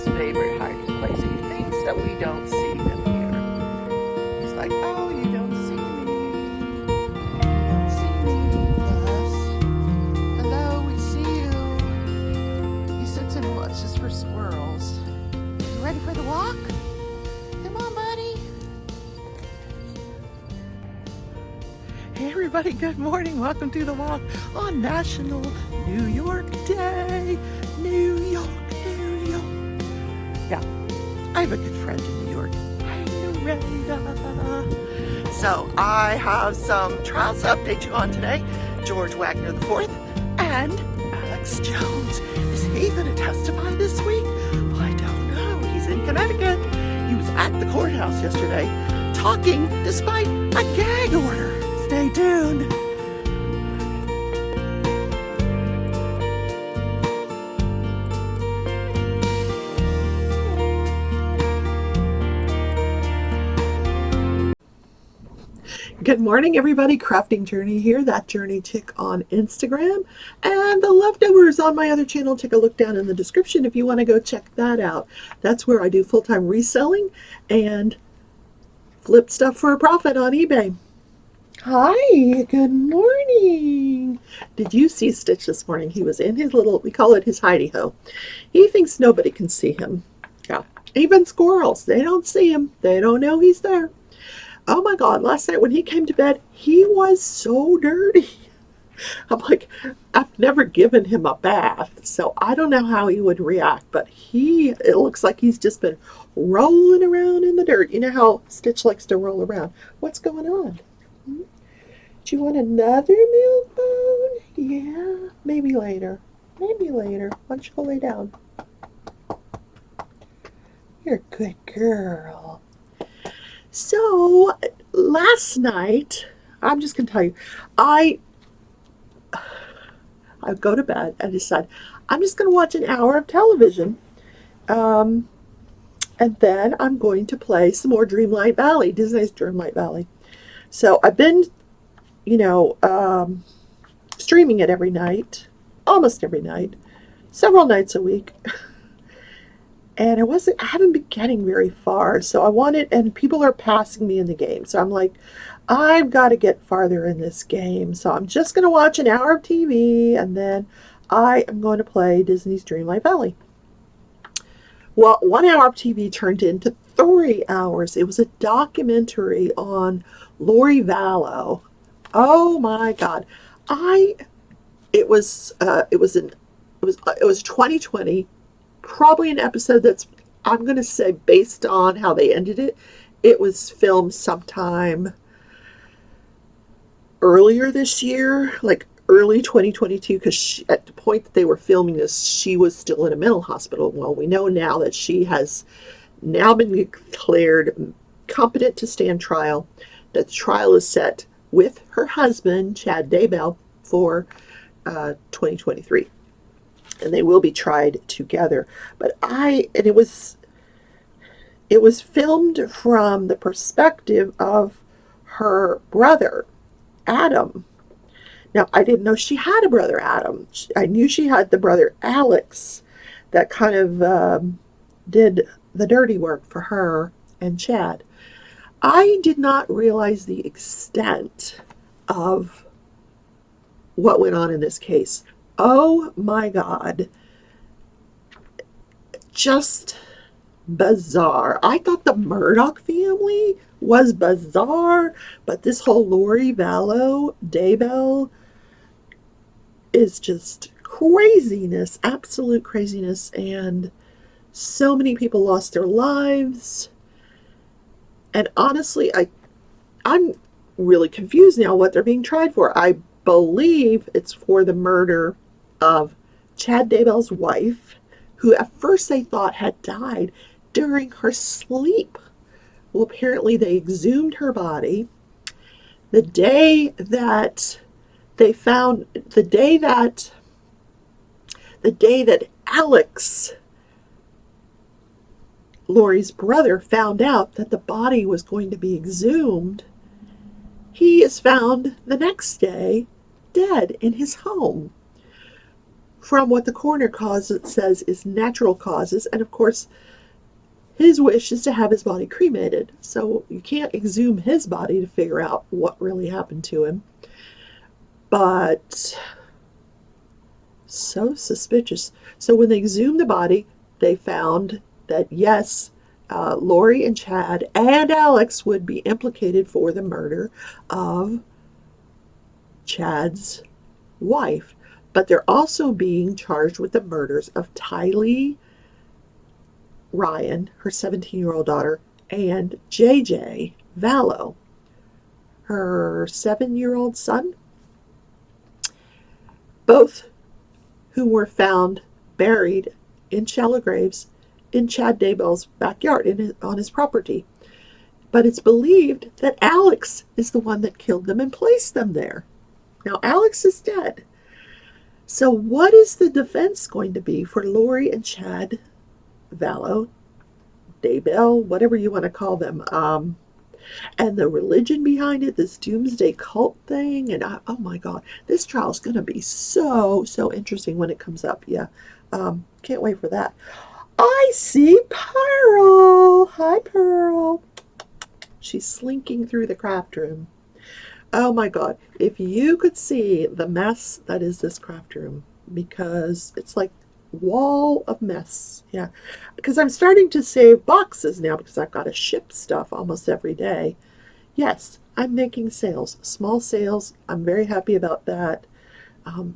favorite hiding place. He thinks that we don't see him here. He's like, oh, you don't see me. You don't see me. Yes. Hello, we see you. He sits and watches for squirrels. You ready for the walk? Come on, buddy. Hey everybody, good morning. Welcome to the walk on National New York Day. New York, New York. Yeah, I have a good friend in New York. Hi, Narrate. So I have some trials to update you on today. George Wagner IV and Alex Jones. Is he going to testify this week? I don't know. He's in Connecticut. He was at the courthouse yesterday talking despite a gag order. Stay tuned. Good morning, everybody. Crafting Journey here, that Journey Chick on Instagram, and the leftovers on my other channel. Take a look down in the description if you want to go check that out. That's where I do full-time reselling and flip stuff for a profit on eBay. Hi, good morning. Did you see Stitch this morning? He was in his little, we call it his hidey hole. He thinks nobody can see him. Yeah, even squirrels, they don't see him. They don't know he's there. Oh my God, last night when he came to bed, he was so dirty. I'm like, I've never given him a bath, so I don't know how he would react, but it looks like he's just been rolling around in the dirt. You know how Stitch likes to roll around. What's going on? Do you want another milk bone? Yeah, maybe later. Maybe later. Why don't you go lay down? You're a good girl. So, last night, I'm just going to tell you, I go to bed and decide I'm just going to watch an hour of television. And then I'm going to play some more Dreamlight Valley, Disney's Dreamlight Valley. So, I've been streaming it every night, almost every night, several nights a week. And I haven't been getting very far. So I wanted, and people are passing me in the game. So I'm like, I've got to get farther in this game. So I'm just going to watch an hour of TV and then I am going to play Disney's Dreamlight Valley. Well, 1 hour of TV turned into 3 hours. It was a documentary on Lori Vallow. Oh my God. It was 2020, probably an episode that's, I'm going to say, based on how they ended it. It was filmed sometime earlier this year, like early 2022, because at the point that they were filming this, she was still in a mental hospital. Well, we know now that she has now been declared competent to stand trial, that the trial is set with her husband, Chad Daybell, for 2023. And they will be tried together. But it was filmed from the perspective of her brother, Adam. Now, I didn't know she had a brother, Adam. I knew she had the brother, Alex, that kind of did the dirty work for her and Chad. I did not realize the extent of what went on in this case. Oh my God. Just bizarre. I thought the Murdoch family was bizarre, but this whole Lori Vallow, Daybell is just craziness, absolute craziness, and so many people lost their lives. And honestly, I'm really confused now what they're being tried for. I believe it's for the murder of Chad Daybell's wife, who at first they thought had died during her sleep. Well, apparently they exhumed her body. The day that Alex, Lori's brother, found out that the body was going to be exhumed, he is found the next day dead in his home. from what the coroner says is natural causes. And of course, his wish is to have his body cremated. So you can't exhume his body to figure out what really happened to him. But so suspicious. So when they exhumed the body, they found that yes, Lori and Chad and Alex would be implicated for the murder of Chad's wife. But they're also being charged with the murders of Tylee Ryan, her 17-year-old daughter, and JJ Vallow, her 7-year-old son. Both who were found buried in shallow graves in Chad Daybell's backyard on his property. But it's believed that Alex is the one that killed them and placed them there. Now, Alex is dead. So what is the defense going to be for Lori and Chad Vallow, Daybell, whatever you want to call them? And the religion behind it, this doomsday cult thing. And oh my God, this trial is going to be so interesting when it comes up. Yeah. Can't wait for that. I see Pearl. Hi, Pearl. She's slinking through the craft room. Oh my God. If you could see the mess that is this craft room, because it's like wall of mess. Yeah. Because I'm starting to save boxes now because I've got to ship stuff almost every day. Yes, I'm making sales, small sales. I'm very happy about that.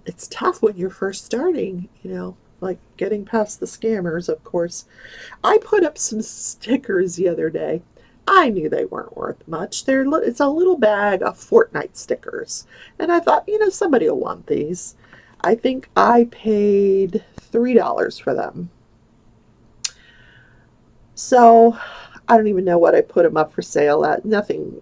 It's tough when you're first starting, like getting past the scammers, of course. I put up some stickers the other day. I knew they weren't worth much. It's a little bag of Fortnite stickers. And I thought, somebody will want these. I think I paid $3 for them. So I don't even know what I put them up for sale at. Nothing,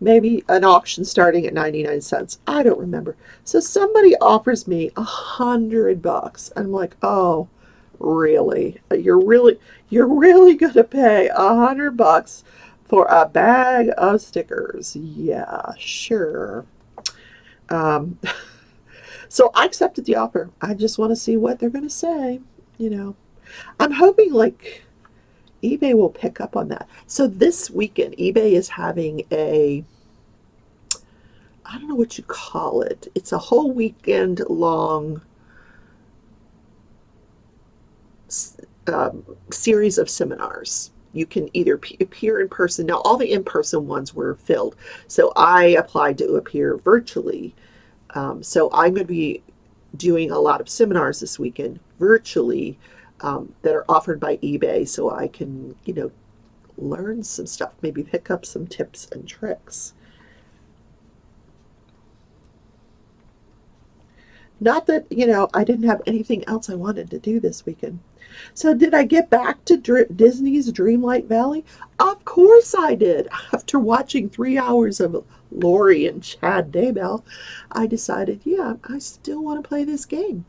maybe an auction starting at 99 cents. I don't remember. So somebody offers me $100. I'm like, oh, really? You're really going to pay $100 for a bag of stickers? Yeah, sure. So I accepted the offer. I just want to see what they're going to say. I'm hoping like eBay will pick up on that. So this weekend, eBay is having I don't know what you call it. It's a whole weekend long series of seminars. You can either appear in person. Now, all the in-person ones were filled. So I applied to appear virtually. So I'm going to be doing a lot of seminars this weekend virtually that are offered by eBay, so I can, learn some stuff, maybe pick up some tips and tricks. Not that, I didn't have anything else I wanted to do this weekend. So did I get back to Disney's Dreamlight Valley? Of course I did. After watching 3 hours of Lori and Chad Daybell, I decided, yeah, I still want to play this game.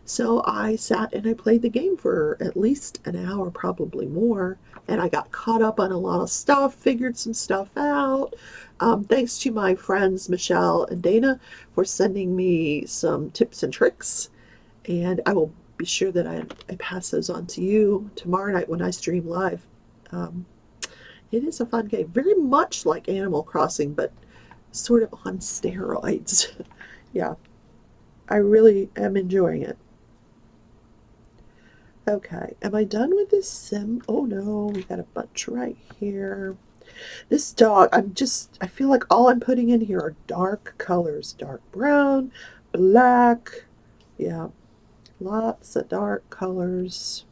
So I sat and I played the game for at least an hour, probably more. And I got caught up on a lot of stuff, figured some stuff out. Thanks to my friends Michelle and Dana for sending me some tips and tricks. And I will be sure that I pass those on to you tomorrow night when I stream live. It is a fun game. Very much like Animal Crossing, but sort of on steroids. Yeah, I really am enjoying it. Okay, am I done with this sim? Oh no, we got a bunch right here. This dog, I feel like all I'm putting in here are dark colors. Dark brown, black, yeah, lots of dark colors.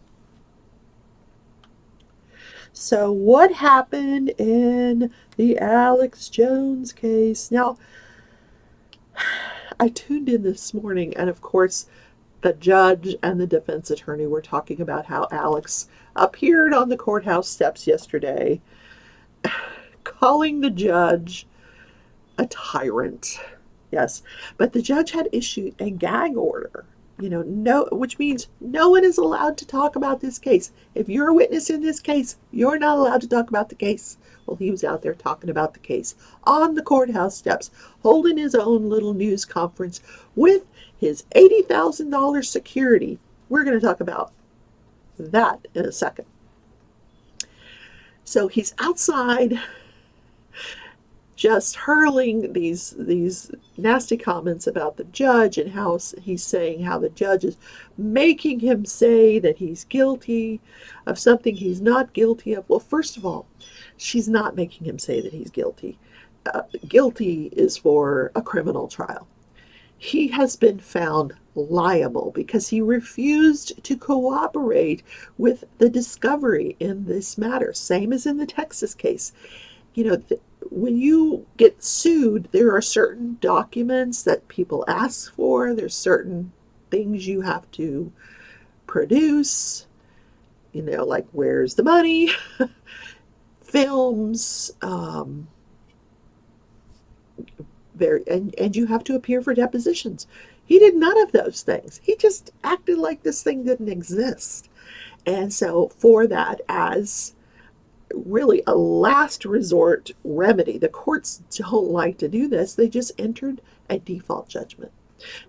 So what happened in the Alex Jones case? Now, I tuned in this morning, and of course, the judge and the defense attorney were talking about how Alex appeared on the courthouse steps yesterday, calling the judge a tyrant. Yes, but the judge had issued a gag order. no, which means no one is allowed to talk about this case. If you're a witness in this case, you're not allowed to talk about the case. Well, he was out there talking about the case on the courthouse steps, holding his own little news conference with his $80,000 security. We're going to talk about that in a second. So he's outside just hurling these nasty comments about the judge, and how he's saying how the judge is making him say that he's guilty of something he's not guilty of. Well, first of all, she's not making him say that he's guilty. Guilty is for a criminal trial. He has been found liable because he refused to cooperate with the discovery in this matter, same as in the Texas case. When you get sued, there are certain documents that people ask for. There's certain things you have to produce, like where's the money, films, and you have to appear for depositions. He did none of those things. He just acted like this thing didn't exist. And so for that, as really a last resort remedy, the courts don't like to do this. They just entered a default judgment.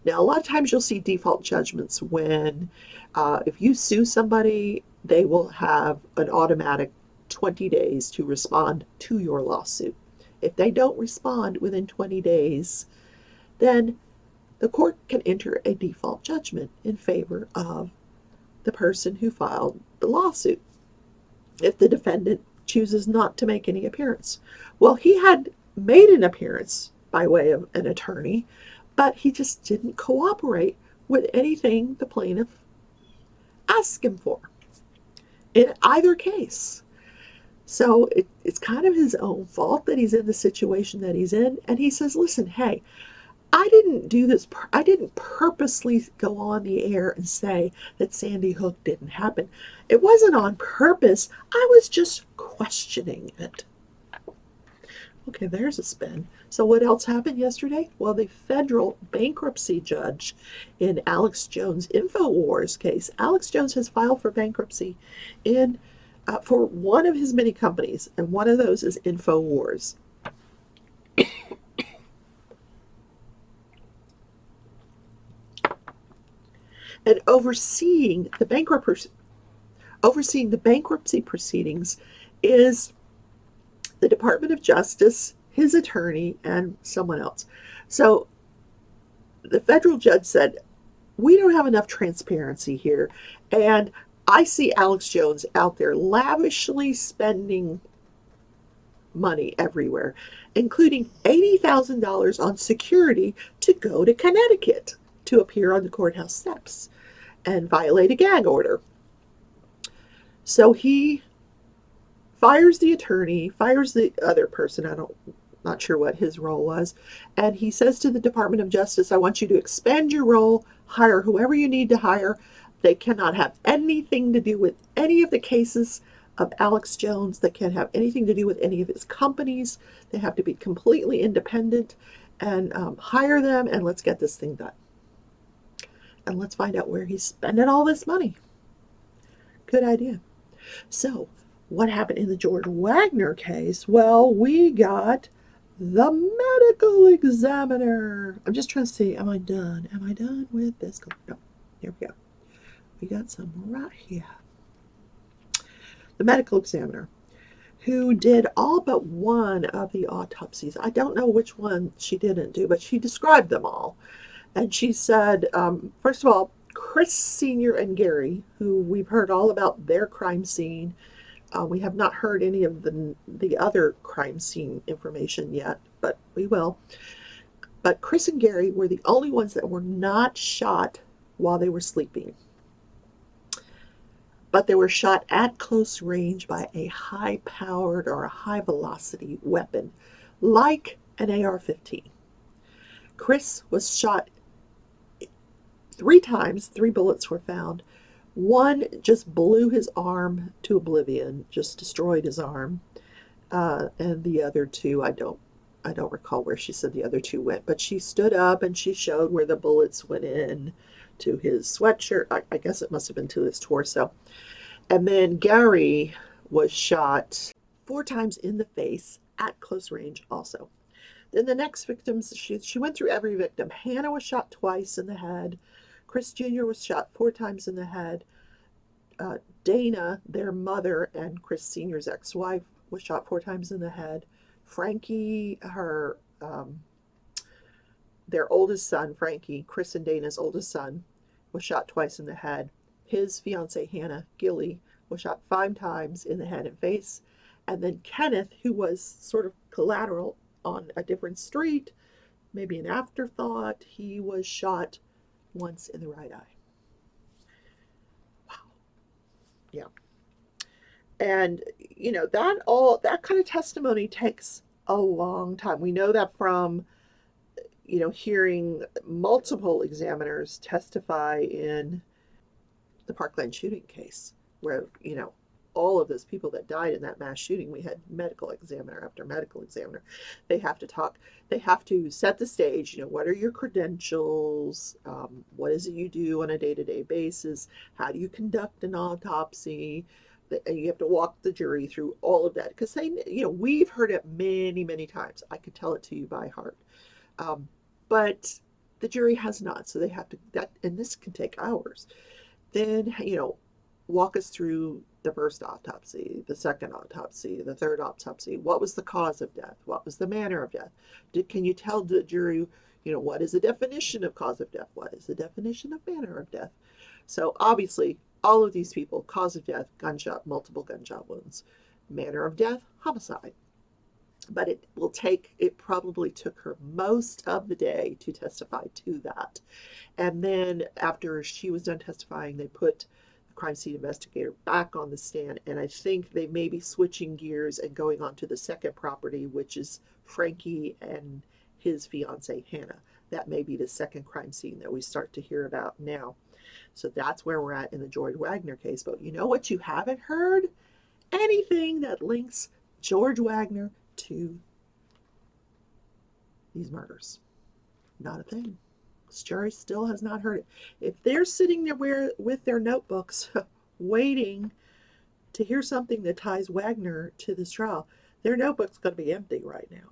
Now, a lot of times you'll see default judgments when if you sue somebody, they will have an automatic 20 days to respond to your lawsuit. If they don't respond within 20 days, then the court can enter a default judgment in favor of the person who filed the lawsuit if the defendant chooses not to make any appearance. Well, he had made an appearance by way of an attorney, but he just didn't cooperate with anything the plaintiff asked him for in either case. So it's kind of his own fault that he's in the situation that he's in. And he says, listen, hey, I didn't do this. I didn't purposely go on the air and say that Sandy Hook didn't happen. It wasn't on purpose. I was just questioning it. Okay, there's a spin. So what else happened yesterday? Well, the federal bankruptcy judge in Alex Jones' InfoWars case. Alex Jones has filed for bankruptcy for one of his many companies, and one of those is InfoWars. And overseeing the bankruptcy proceedings is the Department of Justice, his attorney, and someone else. So the federal judge said, we don't have enough transparency here, and I see Alex Jones out there lavishly spending money everywhere, including $80,000 on security to go to Connecticut to appear on the courthouse steps and violate a gag order. So he fires the attorney, fires the other person, not sure what his role was, and he says to the Department of Justice, I want you to expand your role, hire whoever you need to hire. They cannot have anything to do with any of the cases of Alex Jones. They can't have anything to do with any of his companies. They have to be completely independent, and hire them, and let's get this thing done. And let's find out where he's spending all this money. Good idea. So what happened in the George Wagner case? Well, we got the medical examiner. I'm just trying to see, am I done? Am I done with this? No, here we go. We got some right here. The medical examiner, who did all but one of the autopsies. I don't know which one she didn't do, but she described them all. And she said, first of all, Chris Sr. and Gary, who we've heard all about their crime scene. We have not heard any of the other crime scene information yet, but we will. But Chris and Gary were the only ones that were not shot while they were sleeping. But they were shot at close range by a high-powered or a high-velocity weapon, like an AR-15. Chris was shot 3 times. 3 bullets were found. One just blew his arm to oblivion, just destroyed his arm. And the other 2, I don't recall where she said the other 2 went, but she stood up and she showed where the bullets went in to his sweatshirt. I guess it must have been to his torso. And then Gary was shot 4 times in the face at close range also. Then the next victims, she went through every victim. Hannah was shot twice in the head. Chris Jr. was shot 4 times in the head. Dana, their mother, and Chris Sr.'s ex-wife, was shot 4 times in the head. Frankie, their oldest son, Frankie, Chris and Dana's oldest son, was shot twice in the head. His fiancee, Hannah Gilly, was shot 5 times in the head and face. And then Kenneth, who was sort of collateral on a different street, maybe an afterthought, he was shot once in the right eye. Wow. Yeah. And, that kind of testimony takes a long time. We know that from, hearing multiple examiners testify in the Parkland shooting case, where, all of those people that died in that mass shooting, we had medical examiner after medical examiner. They have to talk, they have to set the stage, what are your credentials? What is it you do on a day-to-day basis? How do you conduct an autopsy? And you have to walk the jury through all of that, because we've heard it many, many times. I could tell it to you by heart. But the jury has not, so they have to, and this can take hours. Then, walk us through the first autopsy, the second autopsy, the third autopsy. What was the cause of death? What was the manner of death? Can you tell the jury, what is the definition of cause of death? What is the definition of manner of death? So obviously, all of these people, cause of death, gunshot, multiple gunshot wounds. Manner of death, homicide. But it probably took her most of the day to testify to that. And then after she was done testifying, they put the crime scene investigator back on the stand. And I think they may be switching gears and going on to the second property, which is Frankie and his fiancee, Hannah. That may be the second crime scene that we start to hear about now. So that's where we're at in the George Wagner case. But you know what you haven't heard? Anything that links George Wagner to these murders. Not a thing. Jury still has not heard it. If they're sitting there with their notebooks waiting to hear something that ties Wagner to this trial, their notebook's going to be empty right now.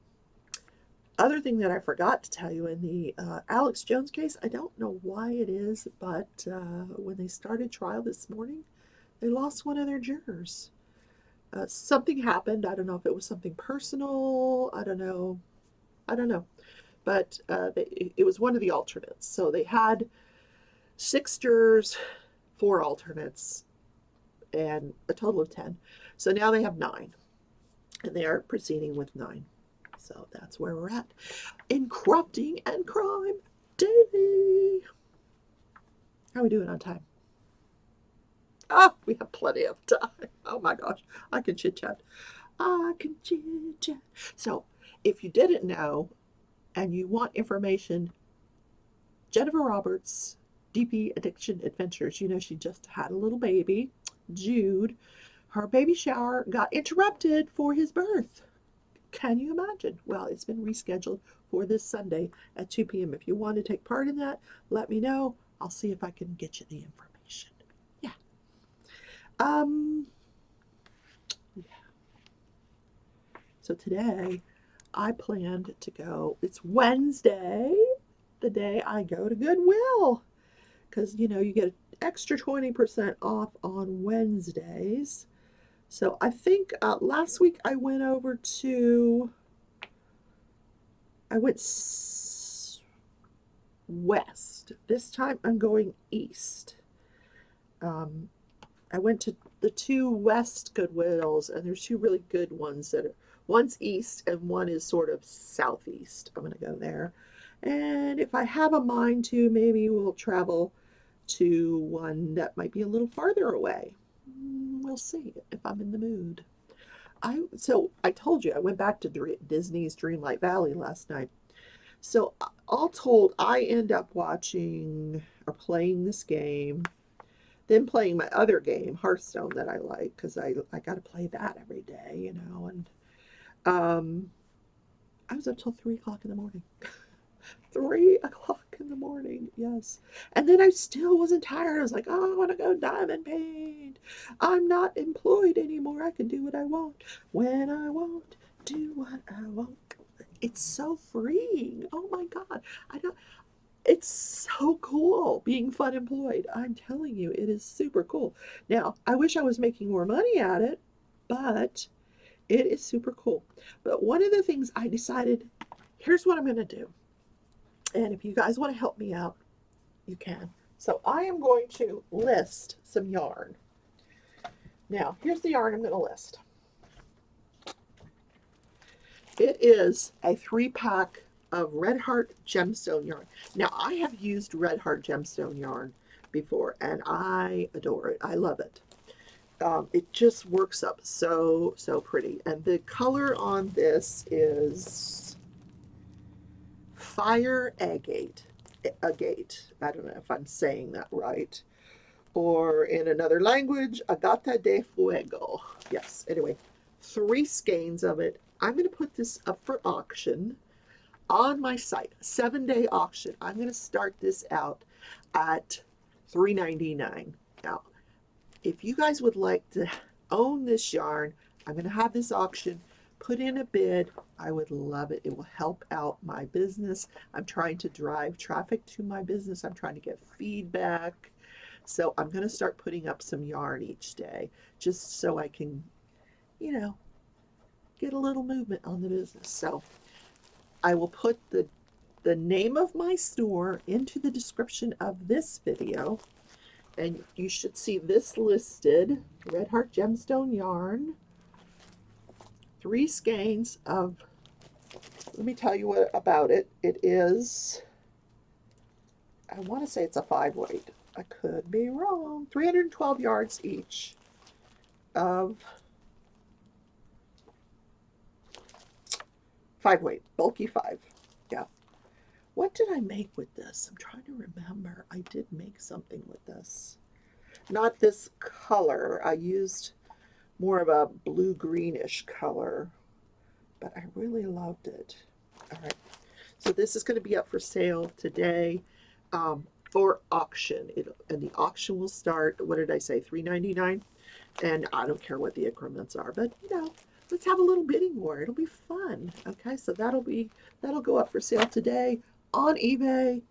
Other thing that I forgot to tell you, in the Alex Jones case, I don't know why it is, but when they started trial this morning, they lost one of their jurors. Something happened. I don't know if it was something personal. I don't know. But it was one of the alternates. So they had 6 jurors, 4 alternates, and a total of 10. So now they have 9, and they are proceeding with 9. So that's where we're at in Crafting and Crime Daily. How are we doing on time? Oh, we have plenty of time. Oh my gosh, I can chit chat. So if you didn't know and you want information, Jennifer Roberts, DP Addiction Adventures, she just had a little baby, Jude. Her baby shower got interrupted for his birth. Can you imagine? Well, it's been rescheduled for this Sunday at 2 p.m. If you want to take part in that, let me know. I'll see if I can get you the information. Yeah. So today I planned to go. It's Wednesday, the day I go to Goodwill. Because, you get an extra 20% off on Wednesdays. So I think last week I went west. This time I'm going east. I went to the 2 west Goodwills, and there's 2 really good ones one's east and one is sort of southeast. I'm going to go there. And if I have a mind to, maybe we'll travel to one that might be a little farther away. We'll see if I'm in the mood. So I told you I went back to Disney's Dreamlight Valley last night. So all told, I end up watching or playing this game, then playing my other game, Hearthstone, that I like, because I got to play that every day, and I was up till 3 o'clock in the morning. 3 o'clock in the morning. Yes. And then I still wasn't tired. I was like, oh, I want to go diamond paint. I'm not employed anymore. I can do what I want when I want. Do what I want. It's so freeing. Oh my God. I don't It's so cool being fun employed. I'm telling you, it is super cool. Now, I wish I was making more money at it, but it is super cool. But one of the things I decided, here's what I'm going to do. And if you guys want to help me out, you can. So I am going to list some yarn. Now, here's the yarn I'm going to list. It is a 3-pack of Red Heart Gemstone Yarn. Now, I have used Red Heart Gemstone Yarn before, and I adore it. I love it. It just works up so pretty. And the color on this is Fire Agate. Agate. I don't know if I'm saying that right. Or in another language, Agata de Fuego. Yes, anyway, 3 skeins of it. I'm going to put this up for auction on my site. 7-day auction. I'm going to start this out at $3.99. Now, if you guys would like to own this yarn, I'm going to have this auction. Put in a bid. I would love it. It will help out my business. I'm trying to drive traffic to my business. I'm trying to get feedback. So I'm going to start putting up some yarn each day just so I can, you know, get a little movement on the business. So I will put the name of my store into the description of this video. And you should see this listed, Red Heart Gemstone Yarn, 3 skeins of, let me tell you what about it. It is, I want to say it's a 5-weight. I could be wrong. 312 yards each of 5-weight, bulky 5. Yeah. What did I make with this? I'm trying to remember. I did make something with this. Not this color. I used more of a blue-greenish color, but I really loved it. All right. So this is going to be up for sale today for auction. And the auction will start, what did I say, $3.99? And I don't care what the increments are, but you know, let's have a little bidding war. It'll be fun. Okay, so that'll go up for sale today on eBay.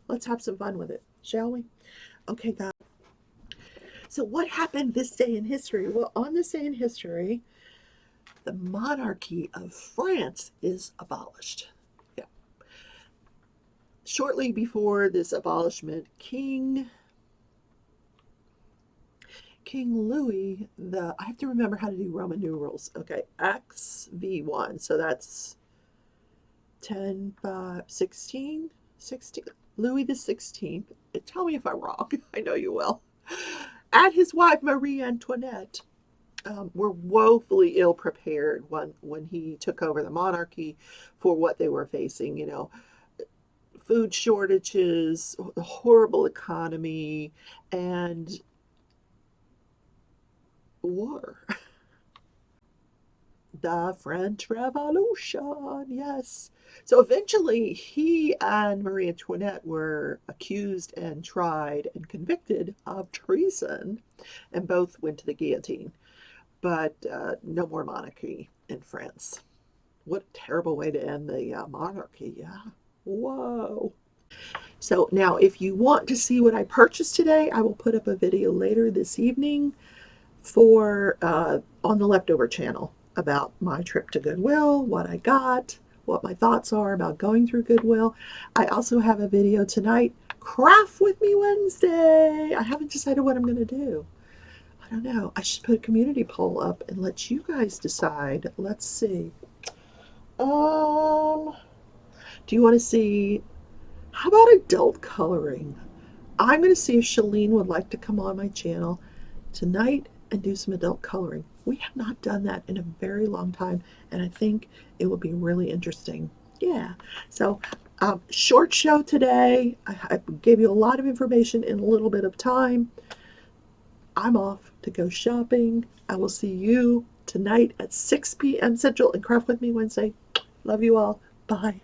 Let's have some fun with it, shall we? Okay, guys. So what happened this day in history? Well, on this day in history, the monarchy of France is abolished. Yeah. Shortly before this abolishment, King Louis, I have to remember how to do Roman numerals. Okay, XV1. So that's 10, 5, 16, 16. Louis the 16th. Tell me if I'm wrong. I know you will. And his wife, Marie Antoinette, were woefully ill prepared when he took over the monarchy for what they were facing. You know, food shortages, horrible economy, and war. The French Revolution, yes. So eventually, he and Marie Antoinette were accused and tried and convicted of treason, and both went to the guillotine. But no more monarchy in France. What a terrible way to end the monarchy, yeah. Whoa. So now, if you want to see what I purchased today, I will put up a video later this evening for on the Leftover channel about my trip to Goodwill, what I got, what my thoughts are about going through Goodwill. I also have a video tonight, Craft With Me Wednesday. I haven't decided what I'm going to do. I don't know. I should put a community poll up and let you guys decide. Let's see. Do you want to see, how about adult coloring? I'm going to see if Shalene would like to come on my channel tonight and do some adult coloring. We have not done that in a very long time, and I think it will be really interesting. Yeah. So, short show today. I gave you a lot of information in a little bit of time. I'm off to go shopping. I will see you tonight at 6 p.m. Central and Craft With Me Wednesday. Love you all. Bye.